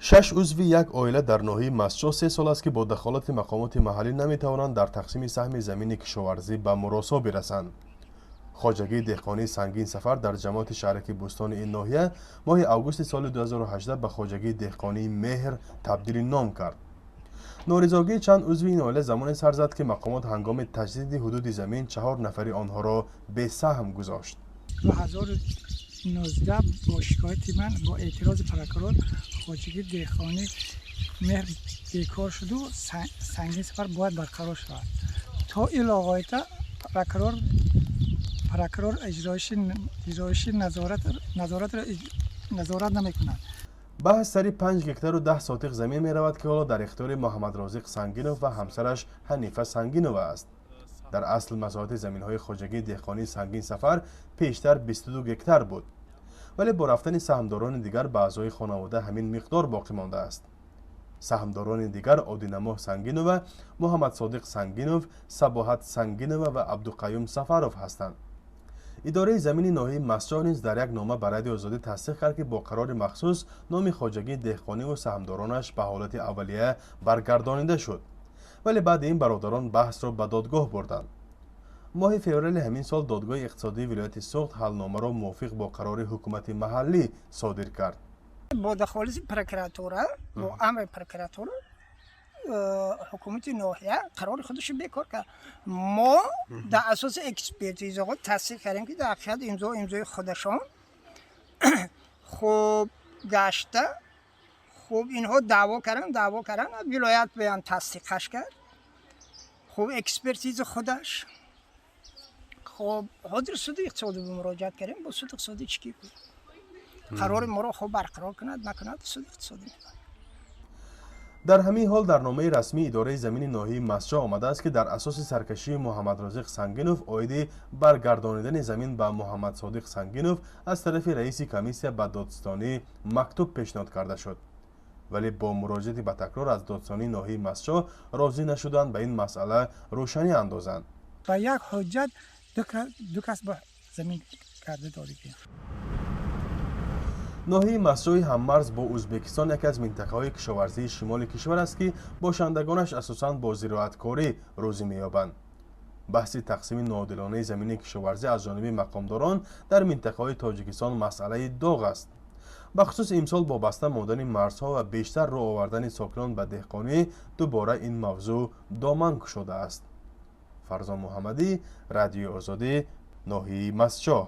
6 عضوی یک عائله در ناحیه مسجد 3 سال است که با دخالت مقامات محلی نمیتوانند در تقسیم سهم زمین کشاورزی به مراسا برسند. خواجگی دهقانی سنگین سفر در جماعت شهرک بوستان این ناحیه ماه اوگوست سال 2018 به خواجگی دهقانی مهر تبدیل نام کرد. نارضایتی چند عضو این عائله زمان سر زد که مقامات هنگام تجدید حدود زمین 4 نفری آنها را به سهم گذاشت. 2019 با شکایت من با اعتراض پرکرار خواجگی دهقانی مهر بیکار شد و سنگین سفر باید برقرار شود. تا این آقایت پرکرار اجرایشی نظارت نمی کند. بحث سری 5 هکتار و 10 ساتق زمین می رود که حالا در اختیار محمد رازق سنگینوف و همسرش حنیفه سنگینوف است. در اصل مساحت زمین های خواجگی دهقانی سنگین سفر پیشتر 22 هکتار بود، ولی با رفتن سهمداران دیگر به اعضای خانواده همین مقدار باقی مانده است. سهمداران دیگر عادینماه سنگینوف، محمد صادق سنگینوف، صباحت سنگینوف و عبدالقیوم سفروف هستند. اداره زمین ناحیه مسجد نیز در یک نامه برای آزادی تصدیق کرد که با قرار مخصوص نام خواجگی دهقانی و سهمدارانش به حالت اولیه برگردانیده شد، ولی بعد این برادران بحث را به دادگاه بردند. ماه فوریه همین سال دادگاه اقتصادی ولایت سوخت حلنامه را موافق با قرار حکومت محلی صادر کرد. با دخالت پرکراتوره با امر پرکراتور حکومت ناحیه قرار خودش بیکار کرد. ما در اساس اکسپرتیز آقا تصدیق کردیم که در حقیقت امضای خودشان خوب گشته. خوب اینها دعوا کردن ولایت بیان تصدیقش کرد. خوب اکسپرتیز خودش خوب حاضر سود اقتصادی به مراجعت کردیم. با سود اقتصادی چی بود؟ قرار ما را خوب برقرار کند نکند سود اقتصادی میکنه. در همین حال در نامه رسمی اداره زمین ناحیه مسجد آمده است که در اساس سرکشی محمد رازق سنگینوف عاید برگردانیدن زمین به محمد صادق سنگینوف از طرف رئیس کمیسیون به دادستانی مکتوب پیشنهاد کرده شد، ولی با مراجعه به تکرار از دادستانی ناحیه مسجد راضی نشدند به این مسئله روشنی اندازند. با یک حجت دو کس به زمین کرده داری. ناحیه مسجد هممرز با ازبکستان یکی از منطقه‌های کشاورزی شمال کشور است که باشندگانش اساساً با زراعتکاری روزی می‌یابند. بحث تقسیم ناعادلانه زمین کشاورزی از جانب مقامداران در منطقه‌های تاجیکستان مسئله داغ است. بخصوص امسال با بسته ماندن مرزها و بیشتر راه آوردن ساکنان به دهقانی دوباره این موضوع دامن گشوده است. فرزان محمدی، رادیو آزادی، ناحیه مسجد.